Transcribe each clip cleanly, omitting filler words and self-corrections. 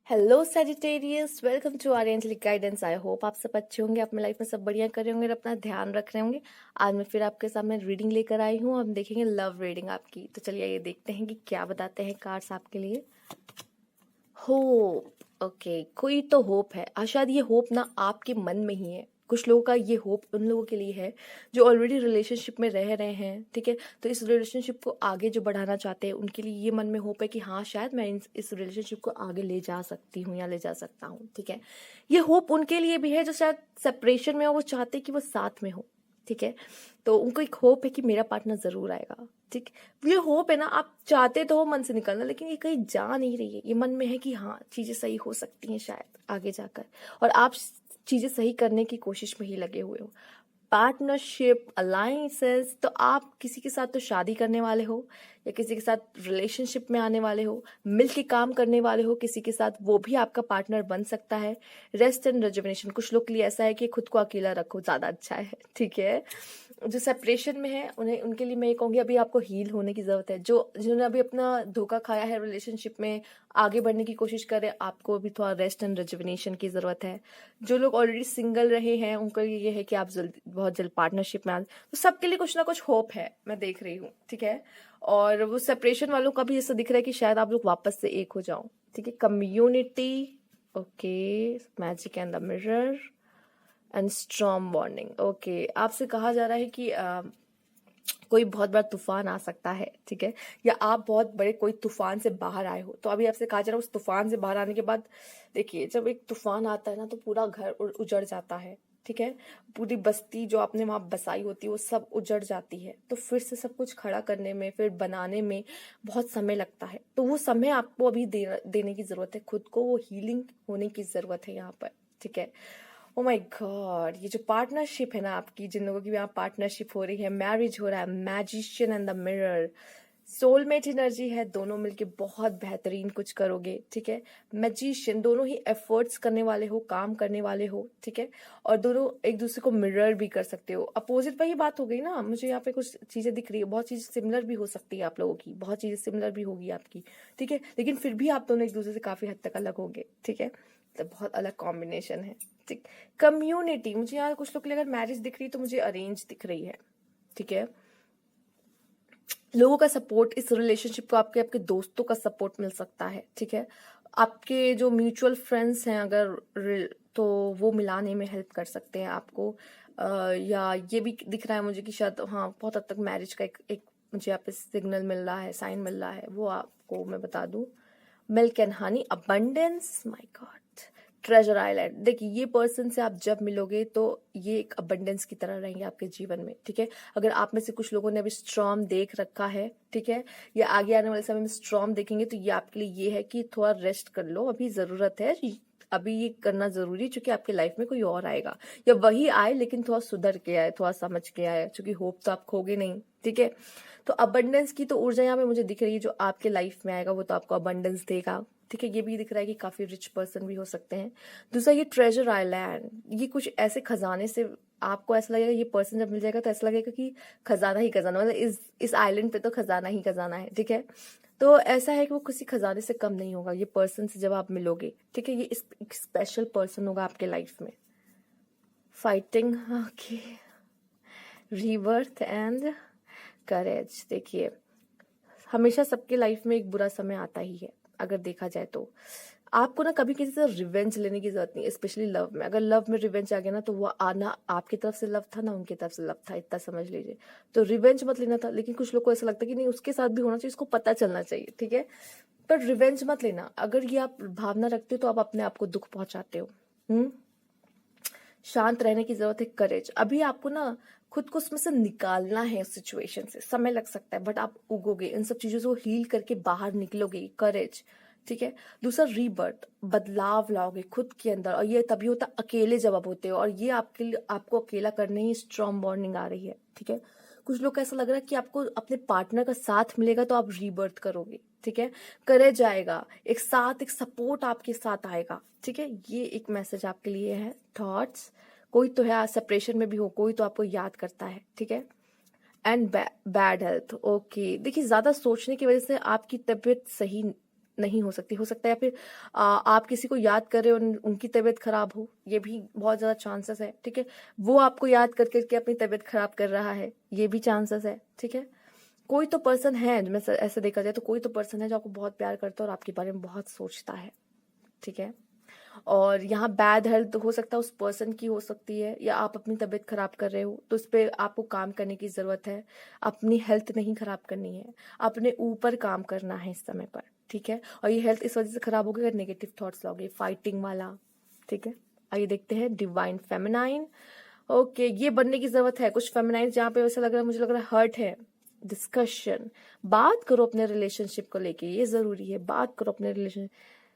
Hello Sagittarius, welcome to our angelic guidance. I hope आप सब अच्छे होंगे, अपने लाइफ में सब बढ़िया कर रहे होंगे और अपना ध्यान रख रहे होंगे। आज मैं फिर आपके सामने रीडिंग लेकर आई हूँ। हम देखेंगे लव रीडिंग आपकी। तो चलिए ये देखते हैं कि क्या बताते हैं कार्ड्स आपके लिए। होप, ओके, कोई तो होप है। शायद ये होप ना आपके मन में ही है। कुछ लोगों का ये होप उन लोगों के लिए है जो ऑलरेडी रिलेशनशिप में रह रहे हैं, ठीक है। तो इस रिलेशनशिप को आगे जो बढ़ाना चाहते हैं उनके लिए ये मन में होप है कि हाँ, शायद मैं इस रिलेशनशिप को आगे ले जा सकती हूँ या ले जा सकता हूँ, ठीक है। ये होप उनके लिए भी है जो शायद सेपरेशन में हो, वो चाहते कि वो साथ में हो, ठीक है। तो उनको एक होप है कि मेरा पार्टनर जरूर आएगा, ठीक। ये होप है ना, आप चाहते तो हो मन से निकलना, लेकिन ये कहीं जा नहीं रही है। ये मन में है कि हाँ, चीजें सही हो सकती हैं शायद आगे जाकर, और आप चीजें सही करने की कोशिश में ही लगे हुए हो। पार्टनरशिप, अलायंसेस, तो आप किसी के साथ तो शादी करने वाले हो या किसी के साथ रिलेशनशिप में आने वाले हो, मिलके काम करने वाले हो किसी के साथ, वो भी आपका पार्टनर बन सकता है। रेस्ट एंड रिजुविनेशन, कुछ लोग के लिए ऐसा है कि खुद को अकेला रखो, ज्यादा अच्छा है, ठीक है। जो सेपरेशन में है उन्हें, उनके लिए मैं ये कहूँगी अभी आपको हील होने की जरूरत है। जो जिन्होंने अभी अपना धोखा खाया है रिलेशनशिप में, आगे बढ़ने की कोशिश कर रहे हैं, आपको अभी थोड़ा रेस्ट एंड रिजुविनेशन की जरूरत है। जो लोग ऑलरेडी सिंगल रहे हैं उनके लिए ये है कि आप जल्दी, बहुत जल्द पार्टनरशिप में आ, तो सबके लिए कुछ ना कुछ होप है, मैं देख रही हूँ, ठीक है। और वो सेपरेशन वालों का भी ऐसा दिख रहा है कि शायद आप लोग वापस से एक हो जाओ, ठीक है। Community, okay, magic and the mirror and strong bonding, okay. आपसे कहा जा रहा है कि कोई बहुत बड़ा तूफान आ सकता है, ठीक है। या आप बहुत बड़े कोई तूफान से बाहर आए हो, तो अभी आपसे कहा जा रहा है उस तूफान से बाहर आने के बाद, देखिए जब एक तूफान आता है ना तो पूरा घर उजड़ जाता है, ठीक है। पूरी बस्ती जो आपने वहां बसाई होती है वो सब उजड़ जाती है, तो फिर से सब कुछ खड़ा करने में, फिर बनाने में बहुत समय लगता है। तो वो समय आपको अभी देने की जरूरत है, खुद को वो हीलिंग होने की जरूरत है यहाँ पर, ठीक है। ओ माय गॉड, ये जो पार्टनरशिप है ना आपकी, जिन लोगों की यहाँ पार्टनरशिप हो रही है, मैरिज हो रहा है, magician and the mirror, soulmate energy है, दोनों मिलके बहुत बेहतरीन कुछ करोगे, ठीक है। मैजिशियन, दोनों ही एफर्ट्स करने वाले हो, काम करने वाले हो, ठीक है। और दोनों एक दूसरे को मिरर भी कर सकते हो। अपोजिट वही बात हो गई ना, मुझे यहाँ पे कुछ चीजें दिख रही है, बहुत चीजें सिमिलर भी हो सकती है आप लोगों की, बहुत चीजें सिमिलर भी होगी आपकी, ठीक है। लेकिन फिर भी आप दोनों एक दूसरे से काफी हद तक अलग होंगे, ठीक है। तो बहुत अलग कॉम्बिनेशन है, ठीक। कम्युनिटी, मुझे यहाँ कुछ लोग के लिए अगर मैरिज दिख रही है तो मुझे अरेंज दिख रही है, ठीक है। लोगों का सपोर्ट, इस रिलेशनशिप को आपके आपके दोस्तों का सपोर्ट मिल सकता है, ठीक है। आपके जो म्यूचुअल फ्रेंड्स हैं अगर तो वो मिलाने में हेल्प कर सकते हैं आपको। या ये भी दिख रहा है मुझे कि शायद हाँ, बहुत हद तक मैरिज का एक मुझे यहाँ पे सिग्नल मिल रहा है, साइन मिल रहा है, वो आपको मैं बता दूं। Milk and honey, abundance, my God, treasure island. देखिए ये पर्सन से आप जब मिलोगे तो ये एक अबंडेंस की तरह रहेंगे आपके जीवन में, ठीक है। अगर आप में से कुछ लोगों ने अभी स्ट्रॉम देख रखा है, ठीक है, या आगे आने वाले समय में स्ट्रॉम देखेंगे, तो ये आपके लिए ये है कि थोड़ा रेस्ट कर लो, अभी जरूरत है, अभी ये करना जरूरी, क्योंकि आपके लाइफ में कोई और आएगा, या वही आए लेकिन थोड़ा सुधर के आए, थोड़ा समझ के आए, क्योंकि होप तो आप खोगे नहीं, ठीक है। तो अबंडेंस की तो ऊर्जा यहाँ पे मुझे दिख रही है, जो आपके लाइफ में आएगा वो तो आपको अबंडेंस देगा, ठीक है। ये भी दिख रहा है कि काफी रिच पर्सन भी हो सकते हैं। दूसरा ये ट्रेजर आइलैंड, ये कुछ ऐसे खजाने से आपको ऐसा लगेगा, ये पर्सन जब मिल जाएगा तो ऐसा लगेगा कि खजाना ही खजाना, मतलब इस आइलैंड पे तो खजाना ही खजाना है, ठीक है। तो ऐसा है कि वो किसी खजाने से कम नहीं होगा ये पर्सन से जब आप मिलोगे, ठीक है। ये एक स्पेशल पर्सन होगा आपके लाइफ में। Fighting, okay, rebirth and courage. देखिए हमेशा सबके लाइफ में एक बुरा समय आता ही है, अगर देखा जाए तो आपको ना कभी किसी से रिवेंज लेने की जरूरत नहीं, स्पेशली लव में। अगर लव में रिवेंज आ गया ना तो वो आना आपकी तरफ से लव था ना उनकी तरफ से लव था, इतना समझ लीजिए। तो रिवेंज मत लेना था, लेकिन कुछ लोग को ऐसा लगता है कि नहीं, उसके साथ भी होना चाहिए, उसको पता चलना चाहिए, ठीक है। पर रिवेंज मत लेना, अगर ये आप भावना रखते हो तो आप अपने आप को दुख पहुंचाते हो। शांत रहने की जरूरत है, करेज। अभी आपको ना खुद को उसमें से निकालना है, सिचुएशन से समय लग सकता है, बट आप उगोगे, इन सब चीजों से हील करके बाहर निकलोगे, करेज, ठीक है। दूसरा रीबर्थ, बदलाव लाओगे खुद के अंदर, और ये तभी होता अकेले जब आप होते हो, और ये आपके लिए, आपको अकेला करने ही स्ट्रॉन्ग बॉन्डिंग आ रही है, ठीक है। कुछ लोग को ऐसा लग रहा है कि आपको अपने पार्टनर का साथ मिलेगा तो आप रीबर्थ करोगे, ठीक है। करेज आएगा, एक साथ, एक सपोर्ट आपके साथ आएगा, ठीक है। ये एक मैसेज आपके लिए है। थॉट्स, कोई तो है सेपरेशन में भी हो, कोई तो आपको याद करता है, ठीक है। And bad health, okay. देखिए ज्यादा सोचने की वजह से आपकी तबीयत सही नहीं हो सकता है, या फिर आप किसी को याद कर रहे हो, उनकी तबीयत खराब हो, ये भी बहुत ज़्यादा चांसेस है, ठीक है। वो आपको याद कर करके अपनी तबीयत खराब कर रहा है, ये भी चांसेस है, ठीक है। कोई तो पर्सन है, मैं ऐसे देखा जाए तो कोई तो पर्सन है जो आपको बहुत प्यार करता है और आपके बारे में बहुत सोचता है, ठीक है। और यहाँ बैड हेल्थ हो सकता है उस पर्सन की, हो सकती है, या आप अपनी तबीयत खराब कर रहे हो, तो इस पे आपको काम करने की जरूरत है। अपनी हेल्थ नहीं खराब करनी है, अपने ऊपर काम करना है इस समय पर, ठीक है। और ये हेल्थ इस वजह से खराब होगी अगर नेगेटिव थॉट्स लोगे, फाइटिंग वाला, ठीक है। आइए देखते हैं डिवाइन फेमिनाइन। ओके, ये बनने की जरूरत है। कुछ फेमिनाइन जहाँ पे वैसा लग रहा है, मुझे लग रहा है हर्ट है। डिस्कशन, बात करो अपने रिलेशनशिप को लेके, ये जरूरी है, बात करो अपने रिलेशन।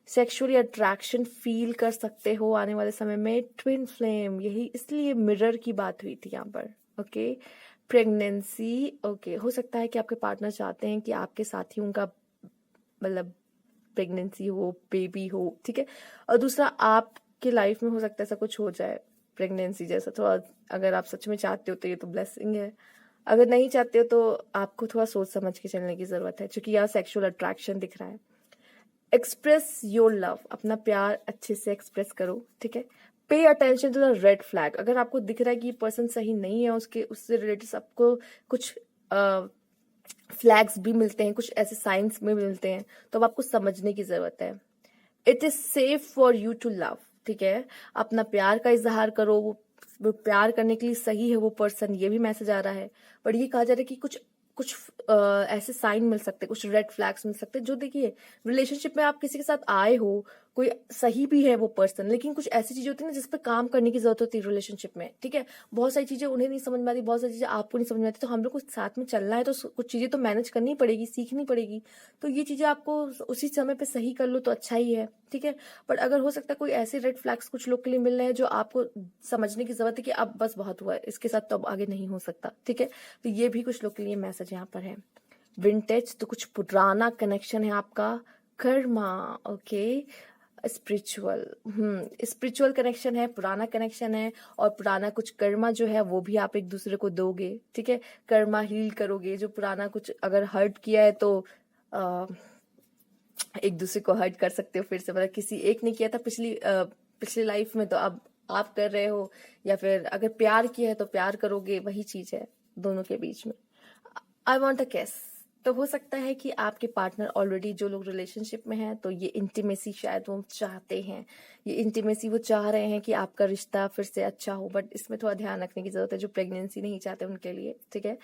सेक्सुअली अट्रैक्शन फील कर सकते हो आने वाले समय में। ट्विन फ्लेम, यही इसलिए मिरर की बात हुई थी यहाँ पर, ओके। प्रेगनेंसी, ओके, हो सकता है कि आपके पार्टनर चाहते हैं कि आपके साथ ही उनका मतलब प्रेगनेंसी हो, बेबी हो, ठीक है। और दूसरा, आपके लाइफ में हो सकता है ऐसा कुछ हो जाए प्रेगनेंसी जैसा, थोड़ा अगर आप सच में चाहते हो तो ये तो ब्लेसिंग है, अगर नहीं चाहते हो तो आपको थोड़ा सोच समझ के चलने की जरूरत है, क्योंकि यहाँ सेक्सुअल अट्रैक्शन दिख रहा है। एक्सप्रेस योर लव, अपना प्यार अच्छे से एक्सप्रेस करो, ठीक है। Pay attention to the red flag, अगर आपको दिख रहा है कि ये पर्सन सही नहीं है, उससे रिलेटेड आपको कुछ फ्लैग्स भी मिलते हैं, कुछ ऐसे साइंस में मिलते हैं, तो अब आपको समझने की जरूरत है। It is safe for you to love, ठीक है। अपना प्यार का इजहार करो, वो प्यार करने के लिए सही है वो पर्सन, ये भी मैसेज आ रहा है। बट ये कहा जा रहा है कि कुछ कुछ ऐसे साइन मिल सकते हैं, कुछ रेड फ्लैग्स मिल सकते हैं, जो देखिए रिलेशनशिप में आप किसी के साथ आए हो, कोई सही भी है वो पर्सन, लेकिन कुछ ऐसी चीजें होती है ना जिस पर काम करने की जरूरत होती है रिलेशनशिप में, ठीक है। बहुत सारी चीजें उन्हें नहीं समझ में आती, बहुत सारी चीजें आपको नहीं समझ में आती, तो हम लोग को साथ में चलना है तो कुछ चीजें तो मैनेज करनी पड़ेगी, सीखनी पड़ेगी। तो ये चीजें आपको उसी समय पे सही कर लो तो अच्छा ही है, ठीक है। बट अगर हो सकता है कोई ऐसे रेड फ्लैग्स कुछ लोग के लिए मिल रहे हैं जो आपको समझने की जरूरत है कि अब बस बहुत हुआ है, इसके साथ तो अब आगे नहीं हो सकता, ठीक है। तो ये भी कुछ लोग के लिए मैसेज यहाँ पर है। विंटेज, तो कुछ पुराना कनेक्शन है आपका। Karma, okay. Spiritual, spiritual connection है, पुराना कनेक्शन है, और पुराना कुछ कर्मा जो है वो भी आप एक दूसरे को दोगे, ठीक है। कर्मा हील करोगे, जो पुराना कुछ अगर हर्ट किया है तो आ, एक दूसरे को हर्ट कर सकते हो फिर से, मतलब किसी एक ने किया था पिछली लाइफ में, तो अब आप कर रहे हो, या फिर अगर प्यार किया है तो प्यार करोगे, वही चीज है दोनों के बीच में। आई वॉन्ट अ केस, तो हो सकता है कि आपके पार्टनर ऑलरेडी, जो लोग रिलेशनशिप में हैं, तो ये इंटीमेसी शायद वो चाहते हैं, ये इंटीमेसी वो चाह रहे हैं कि आपका रिश्ता फिर से अच्छा हो। बट इसमें थोड़ा ध्यान रखने की जरूरत है, जो प्रेगनेंसी नहीं चाहते उनके लिए, ठीक है।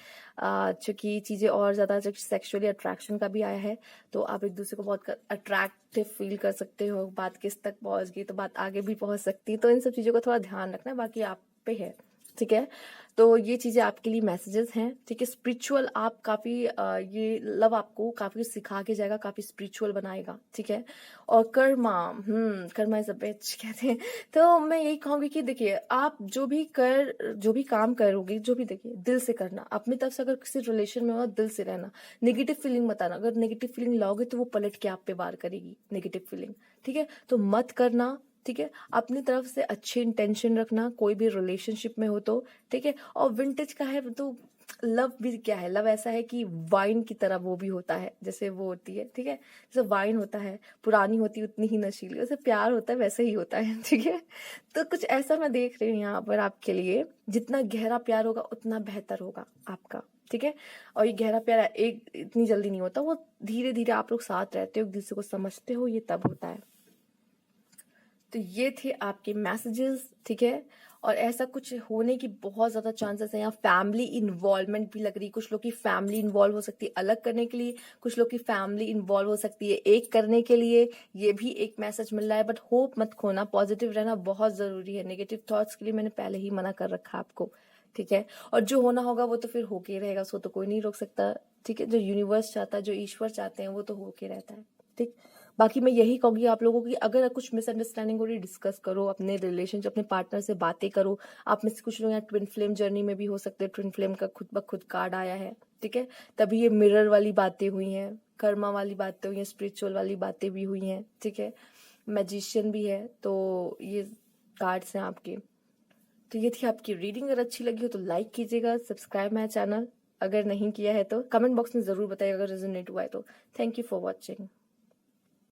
चूंकि चीजें और ज्यादा सेक्सुअली अट्रैक्शन का भी आया है, तो आप एक दूसरे को बहुत अट्रैक्टिव फील कर सकते हो। बात किस तक पहुंच गई तो बात आगे भी पहुंच सकती है, तो इन सब चीजों का थोड़ा ध्यान रखना, बाकी आप पे है, ठीक है। तो ये चीजें आपके लिए मैसेजेस हैं, ठीक है। स्पिरिचुअल, आप काफी ये लव आपको काफी सिखा के जाएगा, काफी स्पिरिचुअल बनाएगा, ठीक है। और कर्मा, कर्मा इज अ बिच कहते हैं। तो मैं यही कहूंगी कि देखिए, आप जो भी काम करोगे, जो भी, देखिए दिल से करना, अपनी तरफ से अगर किसी रिलेशन में हो दिल से रहना। नेगेटिव फीलिंग मत आना, अगर नेगेटिव फीलिंग लाओगे तो वो पलट के आप पे वार करेगी नेगेटिव फीलिंग, ठीक है। तो मत करना, ठीक है। अपनी तरफ से अच्छी इंटेंशन रखना, कोई भी रिलेशनशिप में हो तो, ठीक है। और विंटेज का है तो लव भी क्या है, लव ऐसा है कि वाइन की तरह वो भी होता है, जैसे वो होती है, ठीक है। जैसे वाइन होता है, पुरानी होती है उतनी ही नशीली, वैसे प्यार होता है वैसे ही होता है, ठीक है। तो कुछ ऐसा मैं देख रही हूँ यहाँ पर आपके लिए, जितना गहरा प्यार होगा उतना बेहतर होगा आपका, ठीक है। और ये गहरा प्यार एक इतनी जल्दी नहीं होता, वो धीरे धीरे आप लोग साथ रहते हो, एक दूसरे को समझते हो, ये तब होता है। तो ये थे आपके मैसेजेस, ठीक है। और ऐसा कुछ होने की बहुत ज्यादा चांसेस है। यहाँ फैमिली इन्वॉल्वमेंट भी लग रही, कुछ लोग की फैमिली इन्वॉल्व हो सकती है अलग करने के लिए, कुछ लोग की फैमिली इन्वॉल्व हो सकती है एक करने के लिए, ये भी एक मैसेज मिल रहा है। बट होप मत खोना, पॉजिटिव रहना बहुत जरूरी है। नेगेटिव थॉट्स के लिए मैंने पहले ही मना कर रखा आपको, ठीक है। और जो होना होगा वो तो फिर होके ही रहेगा, उसको तो कोई नहीं रोक सकता, ठीक है। जो यूनिवर्स चाहता है, जो ईश्वर चाहते हैं, वो तो होके रहता है, ठीक। बाकी मैं यही कहूंगी आप लोगों की, अगर कुछ मिसअंडरस्टैंडिंग हो रही, डिस्कस करो अपने रिलेशनशिप, अपने पार्टनर से बातें करो। आप में से कुछ लोग यहाँ ट्विन फ्लेम जर्नी में भी हो सकते हैं, ट्विन फ्लेम का खुद ब खुद कार्ड आया है, ठीक है। तभी ये मिरर वाली बातें हुई हैं, कर्मा वाली बातें हुई हैं, स्पिरिचुअल वाली बातें भी हुई हैं, ठीक है। मैजिशियन भी है, तो ये कार्ड्स हैं आपके। तो ये थी आपकी रीडिंग। अगर अच्छी लगी हो तो लाइक कीजिएगा, सब्सक्राइब माय चैनल अगर नहीं किया है तो, कमेंट बॉक्स में जरूर बताइएगा अगर रेजोनेट हुआ है तो। Thank you for watching.